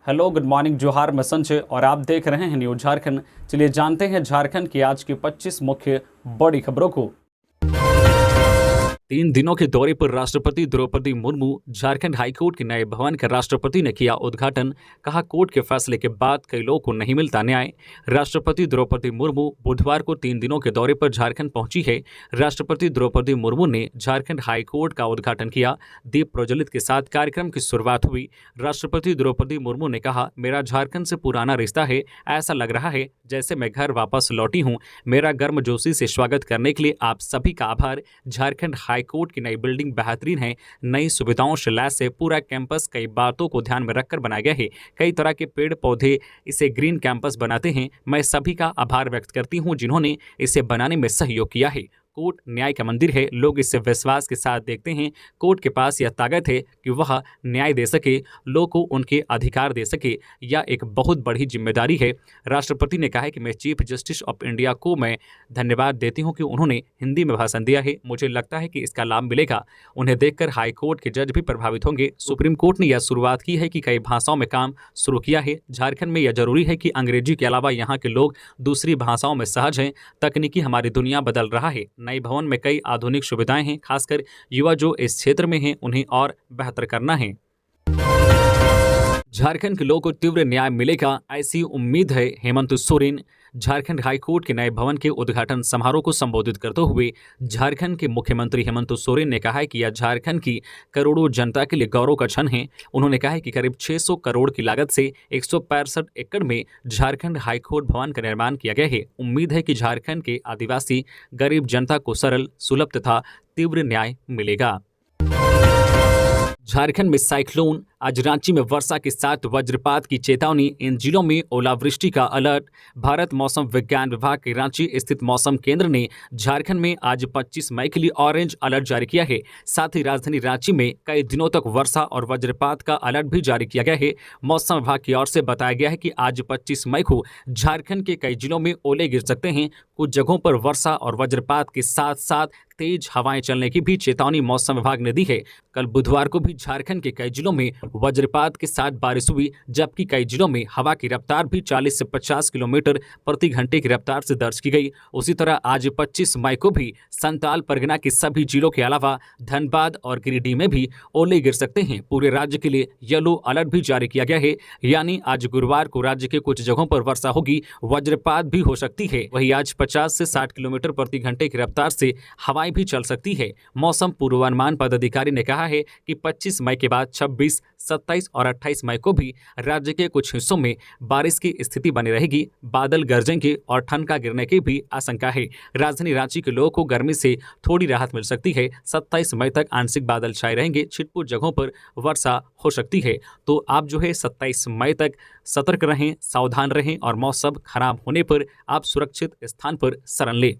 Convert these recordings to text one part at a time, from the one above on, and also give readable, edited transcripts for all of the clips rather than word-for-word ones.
Hello, good morning, जोहार, मैं संजय और आप देख रहे हैं न्यूज झारखंड। चलिए जानते हैं झारखंड की आज की 25 मुख्य बड़ी खबरों को। 3 दिनों के दौरे पर राष्ट्रपति द्रौपदी मुर्मू झारखंड हाईकोर्ट के नए भवन का राष्ट्रपति ने किया उद्घाटन। कहा, कोर्ट के फैसले के बाद कई लोगों को नहीं मिलता न्याय। राष्ट्रपति द्रौपदी मुर्मू बुधवार को 3 दिनों के दौरे पर झारखंड पहुंची है। राष्ट्रपति द्रौपदी मुर्मू ने झारखंड हाईकोर्ट का उद्घाटन किया। दीप प्रज्वलित के साथ कार्यक्रम की शुरुआत हुई। राष्ट्रपति द्रौपदी मुर्मू ने कहा, मेरा झारखंड से पुराना रिश्ता है। ऐसा लग रहा है जैसे मैं घर वापस लौटी हूँ। मेरा गर्मजोशी से स्वागत करने के लिए आप सभी का आभार। झारखंड हाईकोर्ट की नई बिल्डिंग बेहतरीन है, नई सुविधाओं से लैस है। पूरा कैंपस कई बातों को ध्यान में रखकर बनाया गया है। कई तरह के पेड़ पौधे इसे ग्रीन कैंपस बनाते हैं। मैं सभी का आभार व्यक्त करती हूं जिन्होंने इसे बनाने में सहयोग किया है। कोर्ट न्याय का मंदिर है, लोग इसे विश्वास के साथ देखते हैं। कोर्ट के पास यह ताकत है कि वह न्याय दे सके, लोग को उनके अधिकार दे सके। यह एक बहुत बड़ी जिम्मेदारी है। राष्ट्रपति ने कहा है कि मैं चीफ जस्टिस ऑफ इंडिया को मैं धन्यवाद देती हूं कि उन्होंने हिंदी में भाषण दिया है। मुझे लगता है कि इसका लाभ मिलेगा। उन्हें देखकर हाई कोर्ट के जज भी प्रभावित होंगे। सुप्रीम कोर्ट ने यह शुरुआत की है कि कई भाषाओं में काम शुरू किया है। झारखंड में यह जरूरी है कि अंग्रेजी के अलावा यहाँ के लोग दूसरी भाषाओं में सहज हैं। तकनीकी हमारी दुनिया बदल रहा है। नए भवन में कई आधुनिक सुविधाएं हैं। खासकर युवा जो इस क्षेत्र में हैं उन्हें और बेहतर करना है। झारखंड के लोगों को तीव्र न्याय मिलेगा, ऐसी उम्मीद है। हेमंत सोरेन। झारखंड हाईकोर्ट के नए भवन के उद्घाटन समारोह को संबोधित करते हुए झारखंड के मुख्यमंत्री हेमंत सोरेन ने कहा है कि यह झारखंड की करोड़ों जनता के लिए गौरव का क्षण है। उन्होंने कहा है कि करीब 600 करोड़ की लागत से 165 एकड़ में झारखंड हाईकोर्ट भवन का निर्माण किया गया है। उम्मीद है कि झारखंड के आदिवासी गरीब जनता को सरल, सुलभ तथा तीव्र न्याय मिलेगा। झारखंड में साइक्लोन। आज रांची में वर्षा के साथ वज्रपात की चेतावनी। इन जिलों में ओलावृष्टि का अलर्ट। भारत मौसम विज्ञान विभाग के रांची स्थित मौसम केंद्र ने झारखंड में आज 25 मई के लिए ऑरेंज अलर्ट जारी किया है। साथ ही राजधानी रांची में कई दिनों तक वर्षा और वज्रपात का अलर्ट भी जारी किया गया है। मौसम विभाग की ओर से बताया गया है कि आज 25 मई को झारखंड के कई जिलों में ओले गिर सकते हैं। कुछ जगहों पर वर्षा और वज्रपात के साथ साथ तेज हवाएं चलने की भी चेतावनी मौसम विभाग ने दी है। कल बुधवार को भी झारखंड के कई जिलों में वज्रपात के साथ बारिश हुई, जबकि कई जिलों में हवा की रफ्तार भी 40 से 50 किलोमीटर प्रति घंटे की रफ्तार से दर्ज की गई। उसी तरह आज 25 मई को भी संताल परगना के सभी जिलों के अलावा धनबाद और गिरिडीह में भी ओले गिर सकते हैं। पूरे राज्य के लिए येलो अलर्ट भी जारी किया गया है, यानी आज गुरुवार को राज्य के कुछ जगहों पर वर्षा होगी, वज्रपात भी हो सकती है। वहीं आज 50 से 60 किलोमीटर प्रति घंटे की रफ्तार से हवाएं भी चल सकती है। मौसम पूर्वानुमान पदाधिकारी ने कहा है कि 25 मई के बाद 26, 27 और 28 मई को भी राज्य के कुछ हिस्सों में बारिश की स्थिति बनी रहेगी। बादल गरजेंगे और ठनका गिरने की भी आशंका है। राजधानी रांची के लोगों को गर्मी से थोड़ी राहत मिल सकती है। 27 मई तक आंशिक बादल छाए रहेंगे। छिटपुट जगहों पर वर्षा हो सकती है। तो आप जो है 27 मई तक सतर्क रहें, सावधान रहें और मौसम खराब होने पर आप सुरक्षित स्थान पर शरण लें।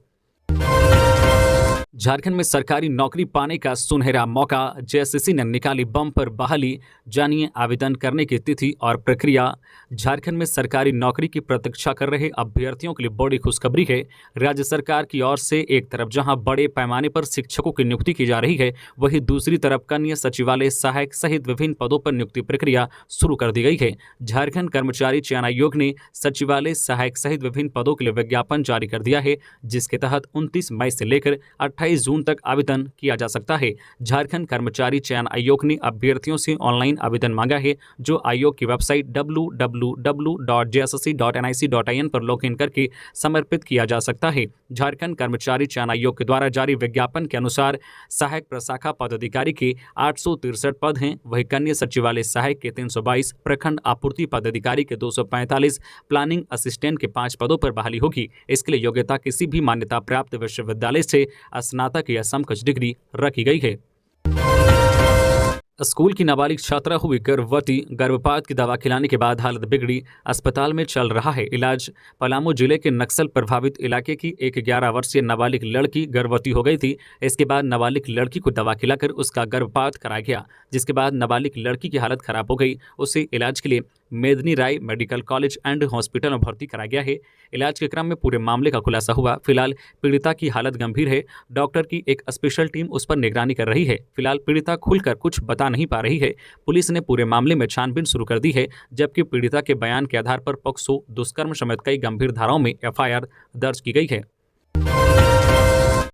झारखंड में सरकारी नौकरी पाने का सुनहरा मौका। जेएसएससी ने निकाली बम्पर बहाली। जानिए आवेदन करने की तिथि और प्रक्रिया। झारखंड में सरकारी नौकरी की प्रतीक्षा कर रहे अभ्यर्थियों के लिए बड़ी खुशखबरी है। राज्य सरकार की ओर से एक तरफ जहां बड़े पैमाने पर शिक्षकों की नियुक्ति की जा रही है, वहीं दूसरी तरफ कन्या सचिवालय सहायक सहित विभिन्न पदों पर नियुक्ति प्रक्रिया शुरू कर दी गई है। झारखंड कर्मचारी चयन आयोग ने सचिवालय सहायक सहित विभिन्न पदों के लिए विज्ञापन जारी कर दिया है, जिसके तहत 29 मई से लेकर 28 जून तक आवेदन किया जा सकता है। झारखंड कर्मचारी चयन आयोग ने अभ्यर्थियों से ऑनलाइन आवेदन मांगा है, जो आयोग की वेबसाइट www.jssc.nic.in पर लॉगिन करके समर्पित किया जा सकता है। झारखंड कर्मचारी चयन आयोग के द्वारा जारी विज्ञापन के अनुसार सहायक प्रशाखा पदाधिकारी के 863 पद हैं, वहीं कन्या सचिवालय सहायक के 322, प्रखंड आपूर्ति पदाधिकारी के 245, प्लानिंग असिस्टेंट के 5 पदों पर बहाली होगी। इसके लिए योग्यता किसी भी मान्यता प्राप्त विश्वविद्यालय से स्नातक या समकक्ष डिग्री रखी गई है। स्कूल की नाबालिग छात्रा हुई गर्भवती। गर्भपात की दवा खिलाने के बाद हालत बिगड़ी, अस्पताल में चल रहा है इलाज। पलामू जिले के नक्सल प्रभावित इलाके की एक 11 वर्षीय नाबालिग लड़की गर्भवती हो गई थी। इसके बाद नाबालिग लड़की को दवा खिलाकर उसका गर्भपात कराया गया, जिसके बाद नाबालिग लड़की की हालत खराब हो गई। उसे इलाज के लिए मेदिनी राय मेडिकल कॉलेज एंड हॉस्पिटल में भर्ती कराया गया है। इलाज के क्रम में पूरे मामले का खुलासा हुआ। फिलहाल पीड़िता की हालत गंभीर है। डॉक्टर की एक स्पेशल टीम उस पर निगरानी कर रही है। फिलहाल पीड़िता खुलकर कुछ बता नहीं पा रही है। पुलिस ने पूरे मामले में छानबीन शुरू कर दी है, जबकि पीड़िता के बयान के आधार पर पॉक्सो, दुष्कर्म समेत कई गंभीर धाराओं में एफआईआर दर्ज की गई है।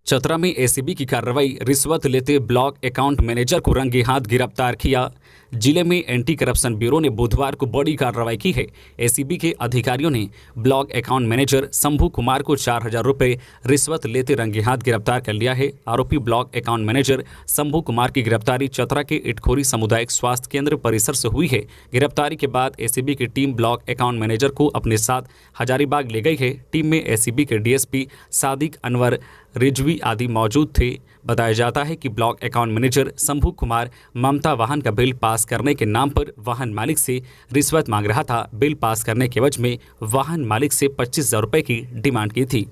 चतरा में एसीबी की कार्रवाई, रिश्वत लेते ब्लॉक अकाउंट मैनेजर को रंगे हाथ गिरफ्तार किया। जिले में एंटी करप्शन ब्यूरो ने बुधवार को बड़ी कार्रवाई की है। एसीबी के अधिकारियों ने block account manager Shambhu Kumar को 4,000 रुपये रिश्वत लेते रंगे हाथ गिरफ्तार कर लिया है। आरोपी block account manager Shambhu Kumar की गिरफ्तारी चतरा के इटखोरी सामुदायिक स्वास्थ्य केंद्र परिसर से हुई है। गिरफ्तारी के बाद एसीबी की टीम ब्लॉक अकाउंट मैनेजर को अपने साथ हजारीबाग ले गई है। टीम में एसीबी के डीएसपी सादिक अनवर, रिजवी आदि मौजूद थे। बताया जाता है कि block account manager Shambhu Kumar Mamta वाहन का बिल पास करने के नाम पर वाहन मालिक से रिश्वत मांग रहा था। बिल पास करने के एवज में वाहन मालिक से 25,000 रुपये की डिमांड की थी।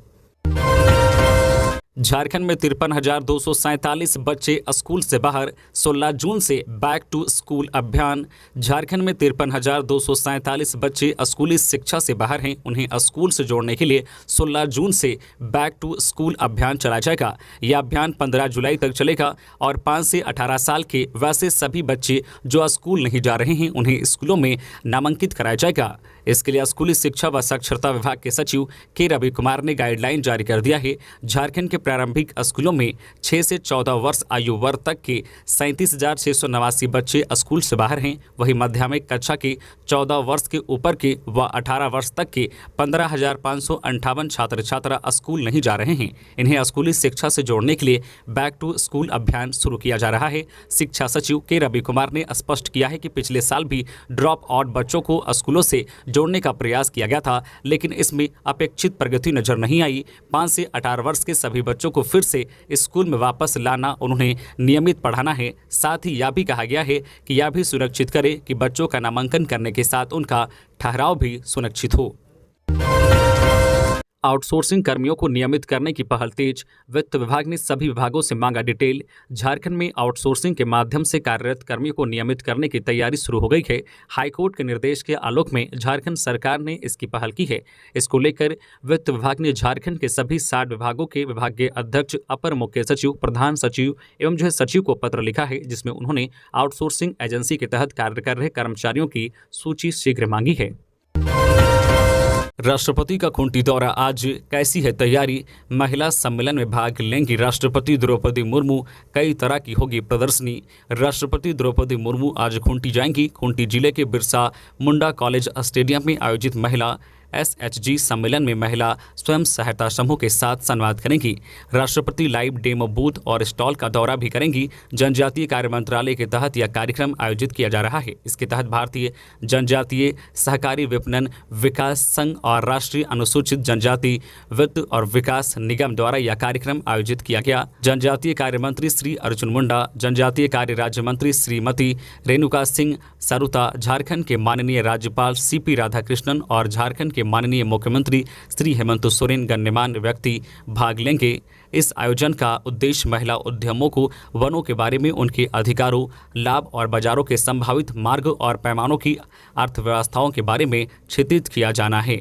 झारखंड में 53,247 बच्चे स्कूल से बाहर, 16 जून से बैक टू स्कूल अभियान। झारखंड में 53,247 बच्चे स्कूली शिक्षा से बाहर हैं। उन्हें स्कूल से जोड़ने के लिए 16 जून से बैक टू स्कूल अभियान चलाया जाएगा। यह अभियान 15 जुलाई तक चलेगा और 5 से 18 साल के वैसे सभी बच्चे जो स्कूल नहीं जा रहे हैं उन्हें स्कूलों में नामांकित कराया जाएगा। इसके लिए स्कूली शिक्षा व साक्षरता विभाग के सचिव के रवि कुमार ने गाइडलाइन जारी कर दिया है। झारखंड के प्रारंभिक स्कूलों में 6 से 14 वर्ष आयु वर्ग तक के 37,689 बच्चे स्कूल से बाहर हैं। वहीं माध्यमिक कक्षा के 14 वर्ष के ऊपर के व 18 वर्ष तक के 15,558 छात्र छात्रा स्कूल नहीं जा रहे हैं। इन्हें स्कूली शिक्षा से जोड़ने के लिए बैक टू स्कूल अभियान शुरू किया जा रहा है। शिक्षा सचिव के रवि कुमार ने स्पष्ट किया है कि पिछले साल भी ड्रॉप आउट बच्चों को स्कूलों से जोड़ने का प्रयास किया गया था, लेकिन इसमें अपेक्षित प्रगति नजर नहीं आई। 5 से 18 वर्ष के सभी बच्चों को फिर से स्कूल में वापस लाना, उन्हें नियमित पढ़ाना है। साथ ही यह भी कहा गया है कि यह भी सुनिश्चित करे कि बच्चों का नामांकन करने के साथ उनका ठहराव भी सुनिश्चित हो। आउटसोर्सिंग कर्मियों को नियमित करने की पहल तेज, वित्त विभाग ने सभी विभागों से मांगा डिटेल। झारखंड में आउटसोर्सिंग के माध्यम से कार्यरत कर्मियों को नियमित करने की तैयारी शुरू हो गई है। हाईकोर्ट के निर्देश के आलोक में झारखंड सरकार ने इसकी पहल की है। इसको लेकर वित्त विभाग ने झारखंड के सभी 60 विभागों के विभागीय अध्यक्ष, अपर मुख्य सचिव, प्रधान सचिव एवं सचिव को पत्र लिखा है, जिसमें उन्होंने आउटसोर्सिंग एजेंसी के तहत कार्य कर रहे कर्मचारियों की सूची शीघ्र मांगी है। राष्ट्रपति का खूंटी दौरा, आज कैसी है तैयारी? महिला सम्मेलन में भाग लेंगी राष्ट्रपति द्रौपदी मुर्मू, कई तरह की होगी प्रदर्शनी। राष्ट्रपति द्रौपदी मुर्मू आज खूंटी जाएंगी। खूंटी जिले के बिरसा मुंडा कॉलेज स्टेडियम में आयोजित महिला SHG सम्मेलन में महिला स्वयं सहायता समूह के साथ संवाद करेंगी। राष्ट्रपति लाइव डेमो बूथ और स्टॉल का दौरा भी करेंगी। जनजातीय कार्य मंत्रालय के तहत यह कार्यक्रम आयोजित किया जा रहा है। इसके तहत भारतीय जनजातीय सहकारी विपणन विकास संघ और राष्ट्रीय अनुसूचित जनजाति वित्त और विकास निगम द्वारा यह कार्यक्रम आयोजित किया गया। जनजातीय कार्य मंत्री श्री अर्जुन मुंडा, जनजातीय कार्य राज्य मंत्री श्रीमती रेणुका सिंह सरुता, झारखंड के माननीय राज्यपाल CP राधाकृष्णन और झारखंड के माननीय मुख्यमंत्री श्री हेमंत सोरेन गण्यमान्य व्यक्ति भाग लेंगे। इस आयोजन का उद्देश्य महिला उद्यमों को वनों के बारे में, उनके अधिकारों, लाभ और बाजारों के संभावित मार्ग और पैमानों की अर्थव्यवस्थाओं के बारे में चित्रित किया जाना है।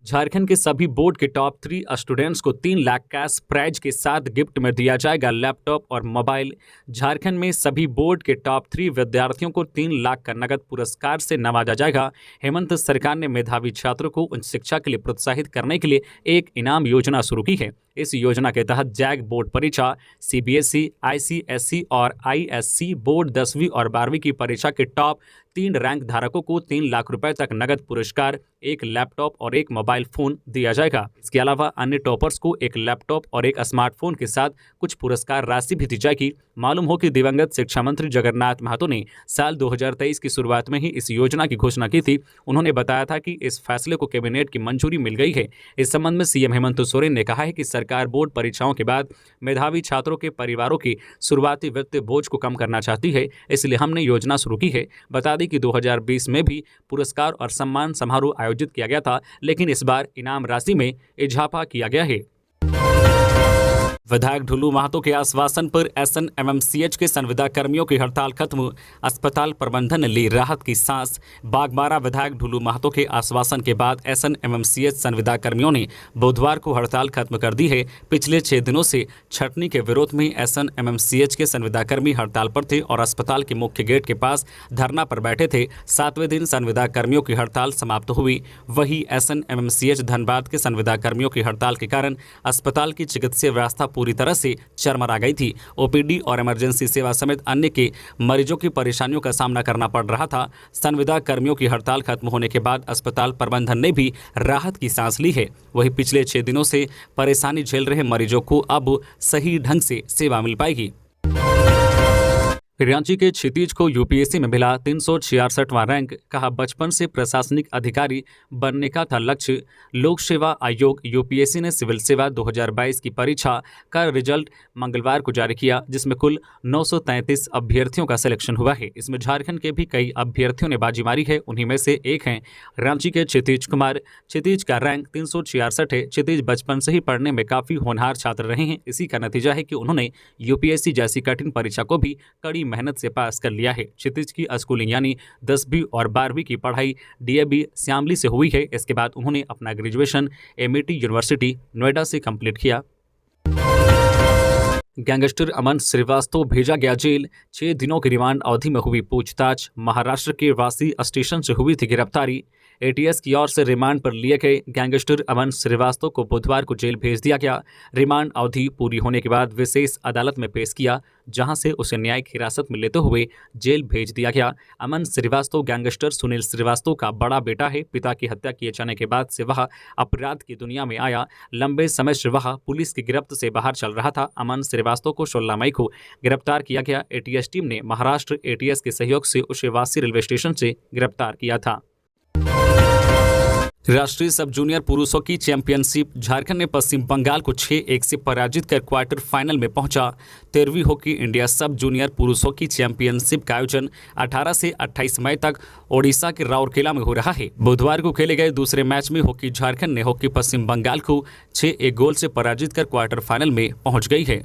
झारखंड के सभी बोर्ड के टॉप 3 स्टूडेंट्स को 3 लाख कैश प्राइज के साथ गिफ्ट में दिया जाएगा लैपटॉप और मोबाइल। झारखंड में सभी बोर्ड के टॉप 3 विद्यार्थियों को 3 लाख का नगद पुरस्कार से नवाजा जाएगा। हेमंत सरकार ने मेधावी छात्रों को उच्च शिक्षा के लिए प्रोत्साहित करने के लिए एक इनाम योजना शुरू की है। इस योजना के तहत जैक बोर्ड परीक्षा, CBSE, ICSE और ISC बोर्ड 10वीं और 12वीं की परीक्षा के टॉप 3 रैंक धारकों को 3 लाख रुपए तक नगद पुरस्कार, 1 लैपटॉप और 1 मोबाइल फोन दिया जाएगा। इसके अलावा अन्य टॉपर्स को 1 लैपटॉप और 1 स्मार्टफोन के साथ कुछ पुरस्कार राशि भी दी जाएगी। मालूम हो कि दिवंगत शिक्षा मंत्री जगन्नाथ महतो ने साल 2023 की शुरुआत में ही इस योजना की घोषणा की थी। उन्होंने बताया था कि इस फैसले को कैबिनेट की मंजूरी मिल गई है। इस संबंध में CM हेमंत सोरेन ने कहा है कि सरकार बोर्ड परीक्षाओं के बाद मेधावी छात्रों के परिवारों की शुरुआती वित्तीय बोझ को कम करना चाहती है, इसलिए हमने योजना शुरू की है। बता दें कि 2020 में भी पुरस्कार और सम्मान समारोह आयोजित किया गया था, लेकिन इस बार इनाम राशि में इजाफा किया गया है। विधायक ढुल्लू महतो के आश्वासन पर एसएनएमएमसीएच के संविदा कर्मियों की हड़ताल खत्म, अस्पताल प्रबंधन ने ली राहत की सांस। बागबारा विधायक ढुल्लू महतो के आश्वासन के बाद एसएनएमएमसीएच संविदा कर्मियों ने बुधवार को हड़ताल खत्म कर दी है। पिछले 6 दिनों से छटनी के विरोध में एसएनएमएमसीएच के संविदा कर्मी हड़ताल पर थे और अस्पताल के मुख्य गेट के पास धरना पर बैठे थे। 7वें दिन संविदा कर्मियों की हड़ताल समाप्त हुई। वही एसएनएमएमसीएच धनबाद के संविदा कर्मियों की हड़ताल के कारण अस्पताल की चिकित्सीय व्यवस्था पूरी तरह से चरमरा गई थी। ओपीडी और इमरजेंसी सेवा समेत अन्य के मरीजों की परेशानियों का सामना करना पड़ रहा था। संविदा कर्मियों की हड़ताल खत्म होने के बाद अस्पताल प्रबंधन ने भी राहत की सांस ली है। वहीं पिछले 6 दिनों से परेशानी झेल रहे मरीजों को अब सही ढंग से सेवा मिल पाएगी। रांची के क्षितिज को यूपीएससी में मिला 366वां रैंक। कहा, बचपन से प्रशासनिक अधिकारी बनने का था लक्ष्य। लोक सेवा आयोग यूपीएससी ने सिविल सेवा 2022 की परीक्षा का रिजल्ट मंगलवार को जारी किया, जिसमें कुल 933 अभ्यर्थियों का सिलेक्शन हुआ है। इसमें झारखंड के भी कई अभ्यर्थियों ने बाजी मारी है। उन्हीं में से एक हैं रांची के क्षितिज कुमार। क्षितिज का रैंक 366 है। क्षितिज बचपन से ही पढ़ने में काफ़ी होनहार छात्र रहे हैं। इसी का नतीजा है कि उन्होंने यूपीएससी जैसी कठिन परीक्षा को भी कड़ी मेहनत से पास कर लिया है। क्षितिज की स्कूलिंग यानी 10वीं और 12वीं की पढ़ाई डीएवी श्यामली से हुई है। इसके बाद उन्होंने अपना ग्रेजुएशन एमआईटी यूनिवर्सिटी नोएडा से कंप्लीट किया। गैंगस्टर अमन श्रीवास्तव भेजा गया जेल। 6 दिनों की रिमांड अवधि में हुई पूछताछ। महाराष्ट्र के वासी स्टेशन से हुई थी गिरफ्तारी। एटीएस की ओर से रिमांड पर लिए गए गैंगस्टर अमन श्रीवास्तव को बुधवार को जेल भेज दिया गया। रिमांड अवधि पूरी होने के बाद विशेष अदालत में पेश किया, जहां से उसे न्यायिक हिरासत में लेते हुए जेल भेज दिया गया। अमन श्रीवास्तव गैंगस्टर सुनील श्रीवास्तव का बड़ा बेटा है। पिता की हत्या किए जाने के बाद से वह अपराध की दुनिया में आया। लंबे समय से वह पुलिस की गिरफ्त से बाहर चल रहा था। अमन श्रीवास्तव को 16 मई को गिरफ्तार किया गया। एटीएस टीम ने महाराष्ट्र एटीएस के सहयोग से उसे वासी रेलवे स्टेशन से गिरफ्तार किया था। राष्ट्रीय सब जूनियर पुरुषों की चैंपियनशिप। झारखंड ने पश्चिम बंगाल को 6-1 से पराजित कर क्वार्टर फाइनल में पहुंचा। 13वीं हॉकी इंडिया सब जूनियर पुरुषों की चैंपियनशिप का आयोजन 18 से 28 मई तक ओडिशा के राउरकेला में हो रहा है। बुधवार को खेले गए दूसरे मैच में हॉकी झारखंड ने हॉकी पश्चिम बंगाल को 6-1 गोल से पराजित कर क्वार्टर फाइनल में पहुंच गई है।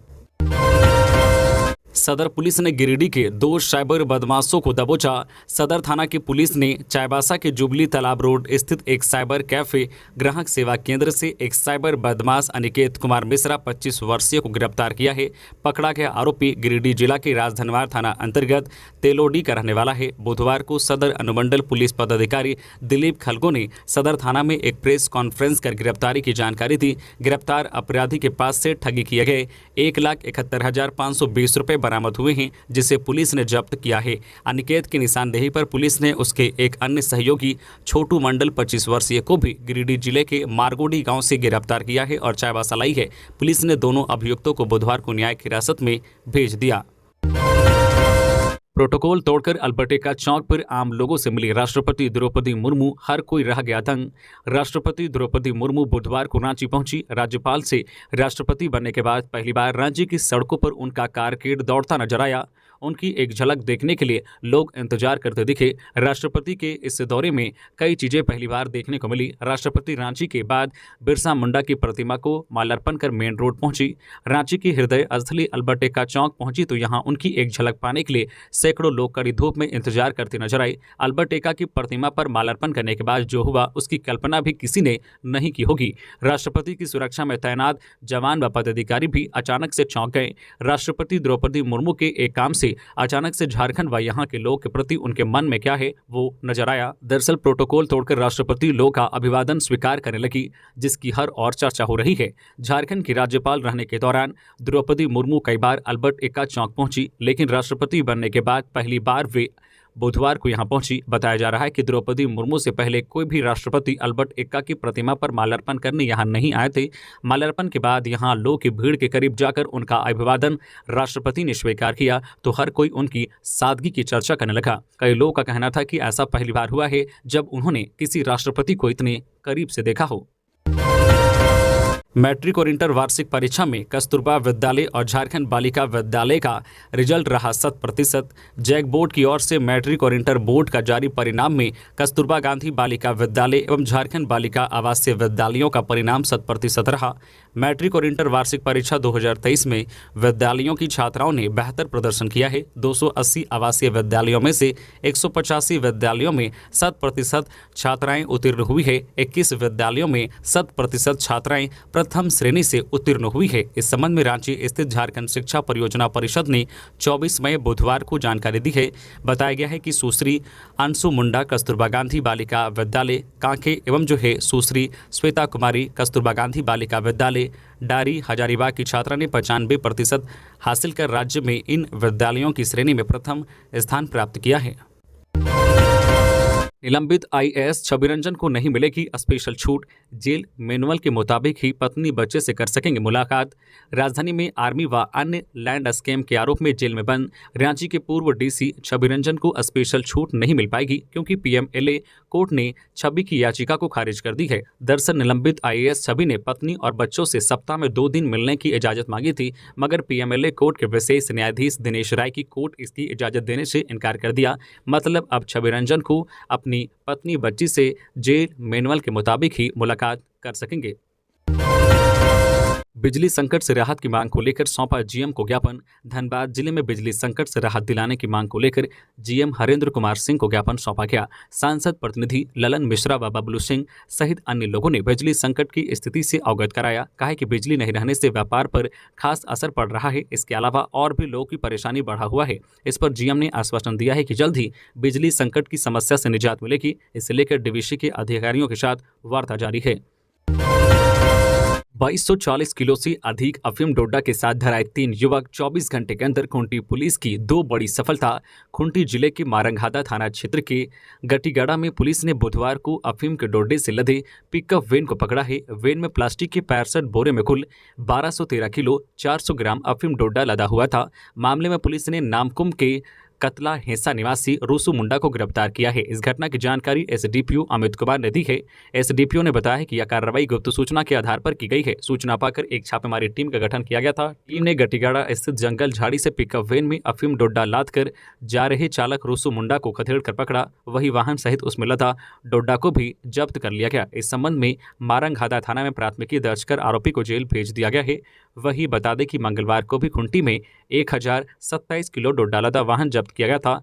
सदर पुलिस ने गिरिडीह के 2 साइबर बदमाशों को दबोचा। सदर थाना की पुलिस ने चाईबासा के जुबली तालाब रोड स्थित एक साइबर कैफे ग्राहक सेवा केंद्र से एक साइबर बदमाश अनिकेत कुमार मिश्रा 25 वर्षीय को गिरफ्तार किया है। पकड़ा गया आरोपी गिरिडीह जिला के राजधनवार थाना अंतर्गत तेलोडी का रहने वाला है। बुधवार को सदर अनुमंडल पुलिस पदाधिकारी दिलीप खलगो ने सदर थाना में एक प्रेस कॉन्फ्रेंस कर गिरफ्तारी की जानकारी दी। गिरफ्तार अपराधी के पास से ठगी किए गए 1,71,520 रुपये बरामद हुए हैं, जिसे पुलिस ने जब्त किया है। अनिकेत की निशानदेही पर पुलिस ने उसके एक अन्य सहयोगी छोटू मंडल 25 वर्षीय को भी गिरिडीह जिले के मारगोडी गांव से गिरफ्तार किया है और चाईबासा लाई है। पुलिस ने दोनों अभियुक्तों को बुधवार को न्यायिक हिरासत में भेज दिया। प्रोटोकॉल तोड़कर अल्बर्टेका चौक पर आम लोगों से मिली राष्ट्रपति द्रौपदी मुर्मू। हर कोई रह गया दंग। राष्ट्रपति द्रौपदी मुर्मू बुधवार को रांची पहुंची। राज्यपाल से राष्ट्रपति बनने के बाद पहली बार रांची की सड़कों पर उनका कारकेड दौड़ता नजर आया। उनकी एक झलक देखने के लिए लोग इंतजार करते दिखे। राष्ट्रपति के इस दौरे में कई चीजें पहली बार देखने को मिली। राष्ट्रपति रांची के बाद बिरसा मुंडा की प्रतिमा को माल्यार्पण कर मेन रोड पहुंची। रांची की हृदय स्थली अल्बर्टेका चौक पहुंची तो यहां उनकी एक झलक पाने के लिए सैकड़ों लोग कड़ी धूप में इंतजार करते नजर आए। अल्बर्टेका की प्रतिमा पर माल्यार्पण करने के बाद जो हुआ उसकी कल्पना भी किसी ने नहीं की होगी। राष्ट्रपति की सुरक्षा में तैनात जवान व पदाधिकारी भी अचानक से चौंक गए। राष्ट्रपति द्रौपदी मुर्मू के एक काम से अचानक से झारखंड व यहाँ के लोग के प्रति उनके मन में क्या है वो नजर आया। दरअसल प्रोटोकॉल तोड़कर राष्ट्रपति लोग का अभिवादन स्वीकार करने लगी, जिसकी हर और चर्चा हो रही है। झारखंड की राज्यपाल रहने के दौरान द्रौपदी मुर्मू कई बार अल्बर्टेका चौक पहुंची, लेकिन राष्ट्रपति बनने के बाद पहली बार वे बुधवार को यहां पहुंची। बताया जा रहा है कि द्रौपदी मुर्मू से पहले कोई भी राष्ट्रपति अल्बर्टेका की प्रतिमा पर माल्यार्पण करने यहां नहीं आए थे। माल्यार्पण के बाद यहां लोग की भीड़ के करीब जाकर उनका अभिवादन राष्ट्रपति ने स्वीकार किया तो हर कोई उनकी सादगी की चर्चा करने लगा। कई लोगों का कहना था कि ऐसा पहली बार हुआ है जब उन्होंने किसी राष्ट्रपति को इतने करीब से देखा हो। मैट्रिक और इंटर वार्षिक परीक्षा में कस्तूरबा विद्यालय और झारखंड बालिका विद्यालय का रिजल्ट रहा 100%। जैक बोर्ड की ओर से मैट्रिक और इंटर बोर्ड का जारी परिणाम में कस्तूरबा गांधी बालिका विद्यालय एवं झारखंड बालिका आवासीय विद्यालयों का परिणाम 100% रहा। मैट्रिक और इंटर वार्षिक परीक्षा 2023 में विद्यालयों की छात्राओं ने बेहतर प्रदर्शन किया है। 280 आवासीय विद्यालयों में से 185 विद्यालयों में 100% छात्राएं उत्तीर्ण हुई है। 21 विद्यालयों में 100% छात्राएं प्रथम श्रेणी से उत्तीर्ण हुई है। इस संबंध में रांची स्थित झारखंड शिक्षा परियोजना परिषद ने 24 मई बुधवार को जानकारी दी है। बताया गया है कि सुश्री अंशु मुंडा कस्तूरबा गांधी बालिका विद्यालय कांके एवं जो है सुश्री श्वेता कुमारी कस्तूरबा गांधी बालिका विद्यालय डारी हजारीबाग की छात्रा ने 95% हासिल कर राज्य में इन विद्यालयों की श्रेणी में प्रथम स्थान प्राप्त किया है। निलंबित आईएएस छवि रंजन को नहीं मिलेगी स्पेशल छूट। जेल मैनुअल के मुताबिक ही पत्नी बच्चे से कर सकेंगे मुलाकात। राजधानी में आर्मी व अन्य लैंड स्कैम के आरोप में जेल में बंद रांची के पूर्व डीसी छवि रंजन को स्पेशल छूट नहीं मिल पाएगी, क्योंकि पीएमएलए कोर्ट ने छवि की याचिका को खारिज कर दी है। दरअसल निलंबित आईएएस छवि ने पत्नी और बच्चों से सप्ताह में 2 दिन मिलने की इजाजत मांगी थी, मगर पीएमएलए कोर्ट के विशेष न्यायाधीश दिनेश राय की कोर्ट इसकी इजाजत देने से इनकार कर दिया। मतलब अब छवि रंजन को अपनी पत्नी बच्ची से जेल मैनुअल के मुताबिक ही मुलाकात कर सकेंगे। बिजली संकट से राहत की मांग को लेकर सौंपा जीएम को ज्ञापन। धनबाद जिले में बिजली संकट से राहत दिलाने की मांग को लेकर जीएम हरेंद्र कुमार सिंह को ज्ञापन सौंपा गया। सांसद प्रतिनिधि ललन मिश्रा व बबलू सिंह सहित अन्य लोगों ने बिजली संकट की स्थिति से अवगत कराया। कहा है कि बिजली नहीं रहने से व्यापार पर खास असर पड़ रहा है। इसके अलावा और भी लोगों की परेशानी बढ़ा हुआ है। इस पर जीएम ने आश्वासन दिया है कि जल्द ही बिजली संकट की समस्या से निजात मिलेगी। इसे लेकर डीवीसी के अधिकारियों के साथ वार्ता जारी है। 2240 किलो से अधिक अफीम डोडा के साथ धराए 3 युवक 24 घंटे के अंदर खूंटी पुलिस की 2 बड़ी सफलता। खूंटी जिले के मारंगहादा थाना क्षेत्र के गटीगड़ा में पुलिस ने बुधवार को अफीम के डोडे से लदे पिकअप वैन को पकड़ा है। वैन में प्लास्टिक के 65 बोरे में कुल 1213 किलो 400 ग्राम अफीम डोडा लदा हुआ था। मामले में पुलिस ने नामकुम के कतला हेसा निवासी रूसू मुंडा को गिरफ्तार किया है। इस घटना की जानकारी एसडीपीओ अमित कुमार ने दी है। एसडीपीओ ने बताया है कि यह कार्रवाई गुप्त सूचना के आधार पर की गई है। सूचना पाकर एक छापेमारी टीम का गठन किया गया था। टीम ने गटीगाड़ा स्थित जंगल झाड़ी से पिकअप वैन में अफीम डोडा लाद कर जा रहे चालक रूसू मुंडा को खदेड़ कर पकड़ा। वही वाहन सहित उसमें लदा डोडा को भी जब्त कर लिया गया। इस संबंध में मारंगहादा थाना में प्राथमिकी दर्ज कर आरोपी को जेल भेज दिया गया है। वही बता दें कि मंगलवार को भी खूंटी में 1027 किलो डोडा लदा वाहन जब्त किया गया था।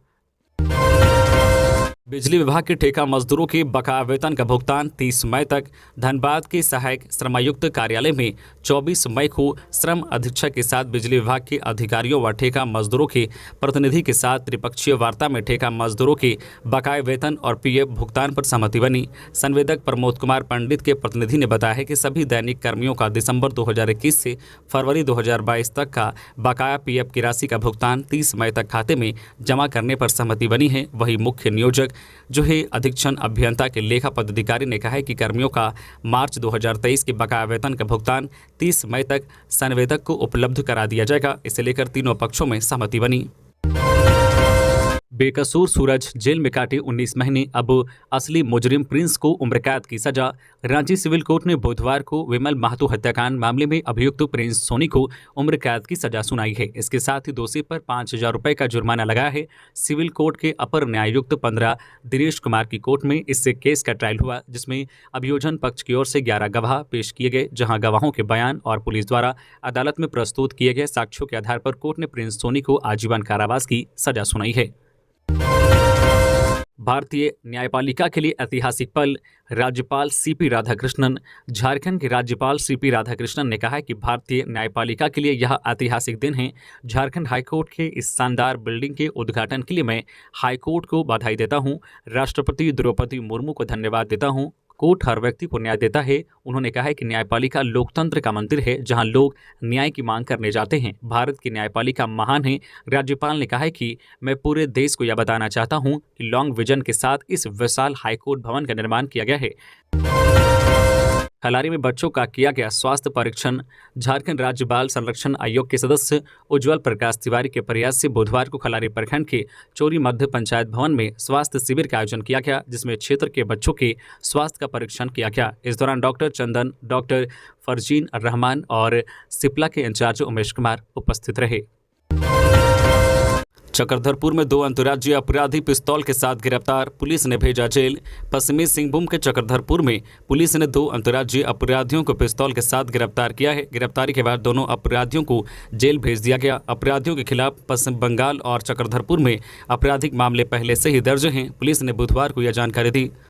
बिजली विभाग के ठेका मजदूरों के बकाया वेतन का भुगतान 30 मई तक। धनबाद के सहायक श्रमायुक्त कार्यालय में 24 मई को श्रम अधीक्षक के साथ बिजली विभाग के अधिकारियों व ठेका मजदूरों के प्रतिनिधि के साथ त्रिपक्षीय वार्ता में ठेका मजदूरों के बकाया वेतन और पीएफ भुगतान पर सहमति बनी। संवेदक प्रमोद कुमार पंडित के प्रतिनिधि ने बताया है कि सभी दैनिक कर्मियों का दिसंबर 2021 से फरवरी 2022 तक का बकाया पीएफ की राशि का भुगतान 30 मई तक खाते में जमा करने पर सहमति बनी है। वही मुख्य नियोजक जो है अधीक्षण अभियंता के लेखा पदाधिकारी ने कहा है कि कर्मियों का मार्च 2023 के बकाया वेतन का भुगतान 30 मई तक संवेदक को उपलब्ध करा दिया जाएगा। इसे लेकर तीनों पक्षों में सहमति बनी। बेकसूर सूरज जेल में काटे 19 महीने, अब असली मुजरिम प्रिंस को उम्र कैद की सजा। रांची सिविल कोर्ट ने बुधवार को विमल महतो हत्याकांड मामले में अभियुक्त प्रिंस सोनी को उम्र कैद की सजा सुनाई है। इसके साथ ही दोषी पर 5000 रुपये का जुर्माना लगाया है। सिविल कोर्ट के अपर न्यायायुक्त 15 दिनेश कुमार की कोर्ट में इससे केस का ट्रायल हुआ, जिसमें अभियोजन पक्ष की ओर से 11 गवाह पेश किए गए, जहां गवाहों के बयान और पुलिस द्वारा अदालत में प्रस्तुत किए गए साक्ष्यों के आधार पर कोर्ट ने प्रिंस सोनी को आजीवन कारावास की सजा सुनाई है। भारतीय न्यायपालिका के लिए ऐतिहासिक पल, राज्यपाल सीपी राधाकृष्णन। झारखंड के राज्यपाल सीपी राधाकृष्णन ने कहा है कि भारतीय न्यायपालिका के लिए यह ऐतिहासिक दिन है। झारखंड हाईकोर्ट के इस शानदार बिल्डिंग के उद्घाटन के लिए मैं हाईकोर्ट को बधाई देता हूं। राष्ट्रपति द्रौपदी मुर्मू को धन्यवाद देता हूं। कोर्ट हर व्यक्ति को न्याय देता है। उन्होंने कहा है कि न्यायपालिका लोकतंत्र का मंदिर है, जहां लोग न्याय की मांग करने जाते हैं। भारत की न्यायपालिका महान है। राज्यपाल ने कहा है कि मैं पूरे देश को यह बताना चाहता हूं कि लॉन्ग विजन के साथ इस विशाल हाईकोर्ट भवन का निर्माण किया गया है। खलारी में बच्चों का किया गया स्वास्थ्य परीक्षण। झारखंड राज्य बाल संरक्षण आयोग के सदस्य उज्जवल प्रकाश तिवारी के प्रयास से बुधवार को खलारी प्रखंड के चोरी मध्य पंचायत भवन में स्वास्थ्य शिविर का आयोजन किया गया, जिसमें क्षेत्र के बच्चों के स्वास्थ्य का परीक्षण किया गया। इस दौरान डॉक्टर चंदन, डॉक्टर फरजीन रहमान और सिप्ला के इंचार्ज उमेश कुमार उपस्थित रहे। चक्रधरपुर में 2 अंतर्राज्यीय अपराधी पिस्तौल के साथ गिरफ्तार, पुलिस ने भेजा जेल। पश्चिमी सिंहभूम के चक्रधरपुर में पुलिस ने 2 अंतर्राज्यीय अपराधियों को पिस्तौल के साथ गिरफ्तार किया है। गिरफ्तारी के बाद दोनों अपराधियों को जेल भेज दिया गया। अपराधियों के खिलाफ पश्चिम बंगाल और चक्रधरपुर में आपराधिक मामले पहले से ही दर्ज हैं। पुलिस ने बुधवार को यह जानकारी दी।